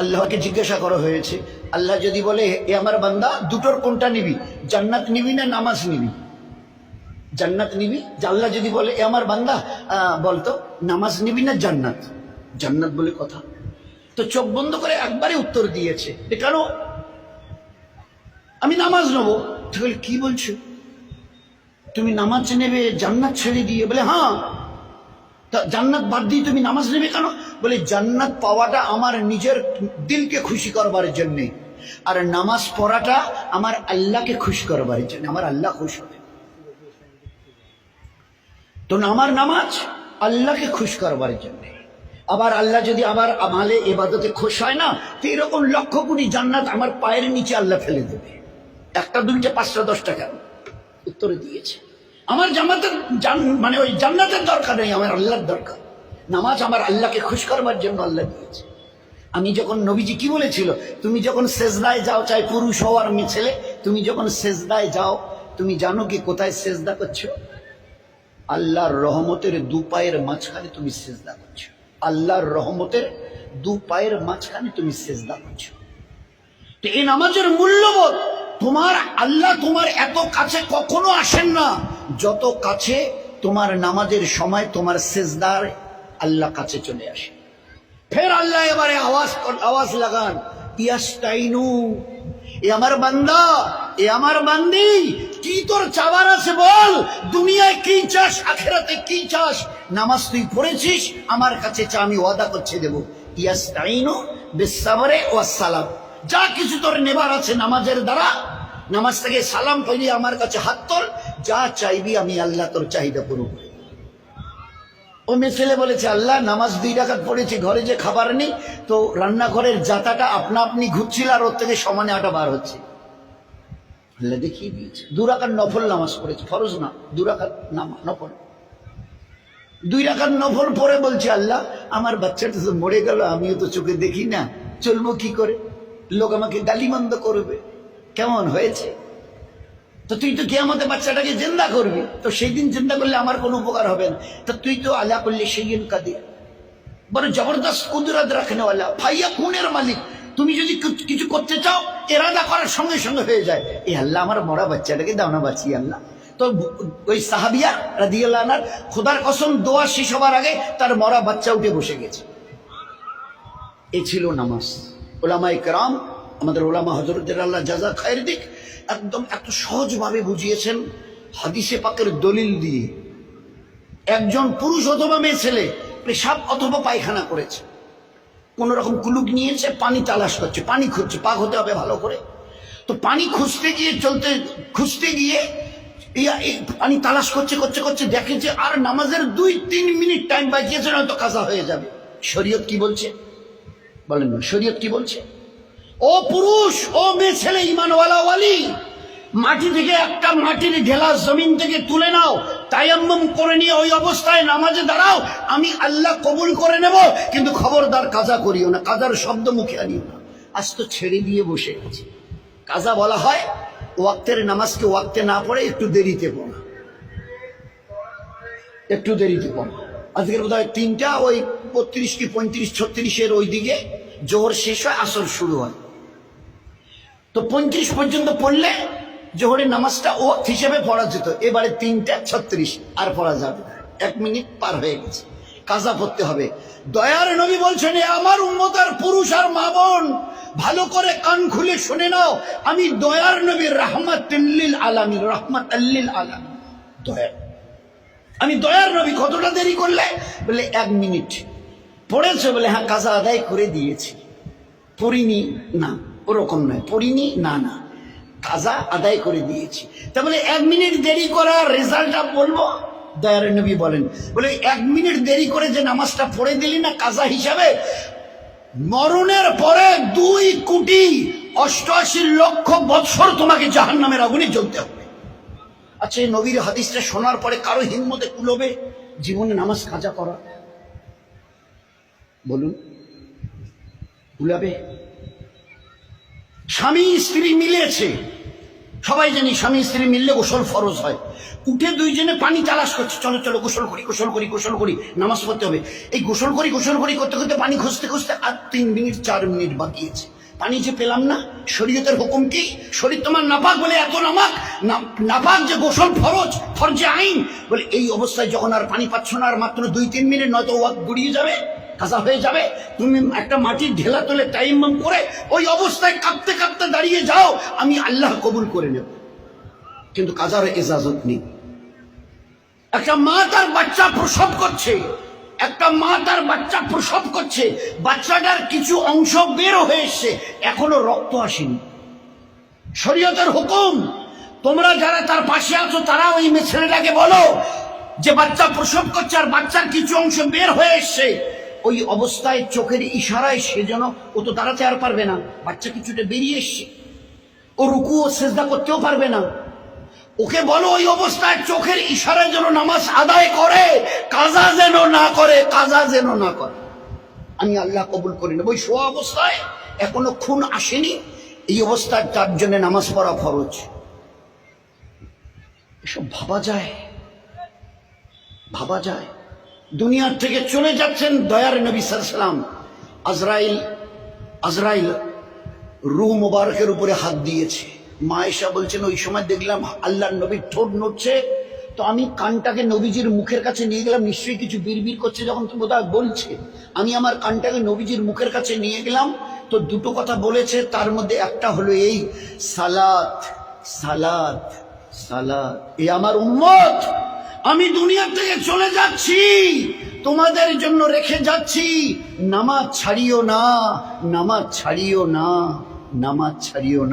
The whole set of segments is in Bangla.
আল্লাহকে জিজ্ঞাসা করা হয়েছে, আল্লাহ যদি বলে এ আমার বান্দা দুটোর কোনটা নিবি, জান্নাত নিবি না নামাজ নিবি? জান্নাত নিবি। আল্লাহ যদি বলে এ আমার বান্দা বলতো নামাজ নিবি না জান্নাত, জান্নাত বলে কথা। তো চোখ বন্ধ করে একবারে উত্তর দিয়েছে, কেন? আমি নামাজ নেবো। তাহলে কি বলছো, তুমি নামাজ নেবে জান্নাত ছেড়ে দিয়ে? বলে হ্যাঁ। তা জান্নাত বাদ দিয়ে তুমি নামাজ নেবে কেন? বলে জান্নাত পাওয়াটা আমার নিজের দিলকে খুশি করবার জন্যে, আর নামাজ পড়াটা আমার আল্লাহকে খুশি করবার জন্য, আমার আল্লাহ খুশ হবে। তো আমার নামাজ আল্লাহকে খুশ করবার জন্যে। আবার আল্লাহ যদি আবার আমালে ইবাদতে খুশ হয় না, তো এরকম লক্ষ কোটি জান্নাত আমার পায়ের নিচে আল্লাহ ফেলে দেবে। একটা দুইটা পাঁচটা 10টা কেন? উত্তরে দিয়েছে আমার জান্নাতের মানে ওই জান্নাতের দরকার নেই, আমার আল্লাহর দরকার। নামাজ আমার আল্লাহকে খুশ করবার জন্য আল্লাহ দিয়েছে। আমি যখন নবীজি কি বলেছিল, তুমি যখন সেজদায় যাও, চাই পুরুষ হও আর মেয়ে ছেলে, তুমি যখন সেজদায় যাও তুমি জানো কি কোথায় সেজদা করছো? আল্লাহর রহমতের দু পায়ের মাঝখানে তুমি সেজদা করছো। আল্লাহর রহমতের দু পায়ের মাঝখানে তুমি সেজদা করছো। তো এই নামাজের মূল্যবোধ, তোমার আল্লাহ তোমার এত কাছে কখনো আসেন না যত কাছে তোমার নামাজের সময় তোমার সেজদার আল্লাহ কাছে চলে আসে। ফের আল্লাহ এবারে আওয়াজ লাগান, ইয়াস্তাইনু, এ আমার বান্দা, এ আমার বান্দি, কি তোর চাওয়ার আছে বল? দুনিয়ায় কি চাস, আখিরাতে কি চাস? নামাজ তুই পড়েছিস, আমার কাছে চা, আমি ওয়াদা করছে দেব। ইয়াস্তাইনু বিসসাবরে ওয়াস সালাম, যা কিছু তোর নেবার আছে নামাজের দ্বারা, নামাজ থেকে সালাম পাইলে আমার কাছে হাত তোল, যা চাইবি আমি আল্লাহ তোর চাহিদা পূরণ করব। ও মেয়ে ছেলে বলেছে, আল্লাহ নামাজ 2 রাকাত পড়েছি, ঘরে যে খাবার নেই, তো রান্নাঘরের জাতাটা আপনা আপনি ঘুরছিল আর ওর থেকে সমানে আটা বার হচ্ছে। আল্লাহ দেখিয়ে দিয়েছে 2 রাকাত নফল নামাজ পড়েছে, ফরজ না, 2 রাকাত নফল। 2 রাকাত নফল পরে বলছে, আল্লাহ আমার বাচ্চাটা তো মরে গেল, আমিও তো চোখে দেখি না, চলবো কি করে? লোক আমাকে গালিমন্দ করবে, কেমন হয়েছে? তো তুই তো কিয়ামতে বাচ্চাটাকে জিন্দা করবি, তো সেই দিন জিন্দা করলে আমার কোনো উপকার হবে না। তো তুই তো আলা করলে সেইন কাদির, বড় জবরদস্ত কুদরত রাখনেওয়ালা, ফাইয়া খুনের মালিক। তুমি যদি কিছু করতে চাও, এরাদা করার সঙ্গে সঙ্গে হয়ে যায়। এ আল্লাহ আমার মরা বাচ্চাটাকে দাও না বাঁচিয়ে আল্লাহ। তো ওই সাহাবিয়া রাদিয়াল্লাহু আনহু খোদার কসম দোয়া শেষ হবার আগে তার মরা বাচ্চা উঠে বসে গেছে। এ ছিল নামাজ। ওলামায়ে কেরাম, আমাদের ওলামা হযরতদের আল্লাহ জাযা খায়ের দিক, একদম এত সহজভাবে বুঝিয়েছেন হাদিসে পাকের দলিল দিয়ে। একজন পুরুষ অথবা মেয়ে ছেলে পেশাব অথবা পায়খানা করেছে, কোন রকম কুলুক নিয়েছে, পানি তালাশ করছে, পানি খুঁজছে, পাক হতে হবে ভালো করে। তো পানি খুঁজতে গিয়ে পানি তালাশ করছে করছে করছে, দেখে যে আর নামাজের 2-3 মিনিট টাইম বাঁচিয়েছে, নয়তো কাজা হয়ে যাবে। শরীয়ত কি বলছে বলেন না? শরীয়ত কি বলছে? ও পুরুষ, ও মেয়ে ছেলে, ঈমানওয়ালা ওয়ালি, মাটি থেকে একটা মাটির ঢেলা জমিন থেকে তুলে নাও, তায়াম্মুম করে নিয়ে ওই অবস্থায় নামাজে দাঁড়াও, আমি আল্লাহ কবুল করে নেব, কিন্তু খবরদার কাজা করিও না, কাজার শব্দ মুখে আনিও না। আজ তো ছেড়ে দিয়ে বসে গেছি। কাজা বলা হয় ওয়াক্তের নামাজকে ওয়াক্তে না পড়ে একটু দেরিতে পড়া, একটু দেরিতে পড়া। আজকের বোধ হয় 3টা ওই 32 কি 35 36 ওই দিকে জোহর শেষ হয়, আসর শুরু হয়। তো 35 পর্যন্ত পড়লে জোহরের নামাজটা ওয়াক্ত হিসেবে পড়া যেত। এবারে 3:36 আর পড়া যাবে না, 1 মিনিট পার হয়ে গেছে, কাজা পড়তে হবে। দয়ার নবী বলছেন, আমার উম্মত আর পুরুষ আর মা বোন, ভালো করে কান খুলে শুনে নাও, আমি দয়ার নবী, রাহমাতুল লিল আলামিন, রাহমাতুল লিল আলামিন, দয়ার, আমি দয়ার নবী। কতটা দেরি করলে? বলে 1 মিনিট। পড়েছে? বলে হ্যাঁ, কাজা আদায় করে দিয়েছি। পড়িনি? না, ওরকম নয়, পড়িনি, না না, কাজা আদায় করে দিয়েছি। তা বলে 1 মিনিট দেরি করার রেজাল্টটা বলবো? দয়ার নবী বলেন, বলে 1 মিনিট দেরি করে যে নামাজটা পড়ে দিলি না কাজা হিসাবে, মরণের পরে 2,88,00,000 বৎসর তোমাকে জাহান্নামের আগুনে জ্বলতে হবে। আচ্ছা, এই নবীর হাদিসটা শোনার পরে কারো হিম্মতে কুলোবে জীবনে নামাজ কাজা করা? বলুন, কুলাবে? স্বামী স্ত্রী মিলেছে, সবাই জানি স্বামী স্ত্রী মিললে গোসল ফরজ হয়। উঠে দুইজনে পানি তালাশ করছে, চলো চলো গোসল করি গোসল করি গোসল করি, নামাজ পড়তে হবে। এই গোসল করি করতে করতে পানি খুঁজতে খুঁজতে আর 3 মিনিট 4 মিনিট বাকি আছে। পানি যে পেলাম না, শরীয়তের হুকুম কি? শরীর তোমার নাপাক বলে এত নাপাক যে গোসল ফরজে আইন বলে। এই অবস্থায় যখন আর পানি পাচ্ছ না, আর মাত্র 2-3 মিনিট, নয়তো ওয়াক্ত গড়িয়ে যাবে, কাজা হয়ে যাবে, তুমি একটা মাটির ঢেলা তোলে তাইম্মাম করে ওই অবস্থায় কাঁপতে কাঁপতে দাঁড়িয়ে যাও, আমি আল্লাহ কবুল করে নেব, কিন্তু কাজার ইজাজত নেই। একটা মা তার বাচ্চা প্রসব করছে, বাচ্চাটার কিছু অংশ বের হয়ে এসছে, এখনো রক্ত আসেনি। শরীয়তের হুকুম, তোমরা যারা তার পাশে আছো তারা ওই ছেলেটাকে বলো যে বাচ্চা প্রসব করছে আর বাচ্চার কিছু অংশ বের হয়ে এসছে, ওই অবস্থায় চোখের ইশারায় সে যেন, ও তো দাঁড়াতে আর পারবে না, বাচ্চা কিছুটা বেরিয়ে এসছে, ও রুকু ও সেজদা করতেও পারবে না, ওকে বলো ওই অবস্থায় চোখের ইশারায় যেন নামাজ আদায় করে, কাজা যেন না করে। আমি আল্লাহ কবুল করি না। ওই শোয়া অবস্থায় এখনো খুন আসেনি, এই অবস্থায় তার জন্য নামাজ পড়া ফরজ। এসব ভাবা যায়। দুনিয়ার থেকে চলে যাচ্ছেন দয়ার নবী সাল্লাল্লাহু আলাইহি ওয়াসাল্লাম। আজরাইল রূহ মুবারকের উপরে হাত দিয়েছে। মা আয়েশা বলছেন, ওই সময় দেখলাম আল্লাহর নবীর ঠোঁট নড়ছে, তো আমি কানটাকে নবীজির মুখের কাছে নিয়ে গেলাম, নিশ্চয়ই কিছু বিড়বিড় করছে যখন তো বোধহয় বলছে। আমি আমার কানটাকে নবীজির মুখের কাছে নিয়ে গেলাম, তো দুটো কথা বলেছে, তার মধ্যে একটা হলো এই, সালাত সালাত সালাত। এ আমার উম্মত, আমি দুনিয়া থেকে চলে যাচ্ছি, তোমাদের জন্য রেখে যাচ্ছি, নামাজ ছাড়িও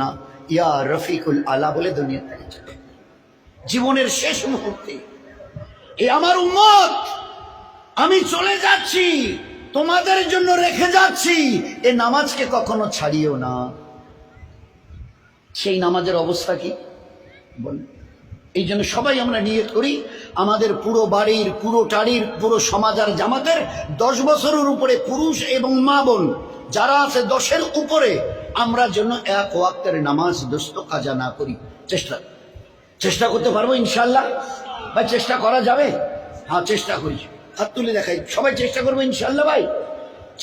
না, ইয়া রফিকুল আলা বলে দুনিয়া থেকে চলে। জীবনের শেষ মুহূর্তে এ আমার উম্মত, আমি চলে যাচ্ছি, তোমাদের জন্য রেখে যাচ্ছি, এ নামাজকে কখনো ছাড়িও না। সেই নামাজের অবস্থা কি বলেন? এই জন্য সবাই আমরা নিয়ত করি, আমাদের পুরো বাড়ির, পুরো টাড়ির, পুরো সমাজ আর জামাতের 10 বছরের উপরে পুরুষ এবং মা বোন যারা আছে 10-এর উপরে, আমরা যেন এক ওয়াক্তের নামাজ দোস্ত কাজা না করি। চেষ্টা করতে পারবো ইনশাল্লাহ? ভাই চেষ্টা করা যাবে? হ্যাঁ চেষ্টা করি, হাত তুলে দেখাই, সবাই চেষ্টা করবো ইনশাল্লাহ। ভাই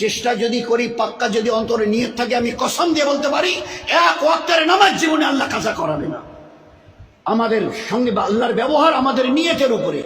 চেষ্টা যদি করি, পাক্কা যদি অন্তরে নিয়ত থাকে, আমি কসম দিয়ে বলতে পারি, এক ওয়াক্তের নামাজ জীবনে আল্লাহ কাজা করাবে না। আমাদের সঙ্গে আল্লাহর ব্যবহার আমাদের নিয়তের উপরে।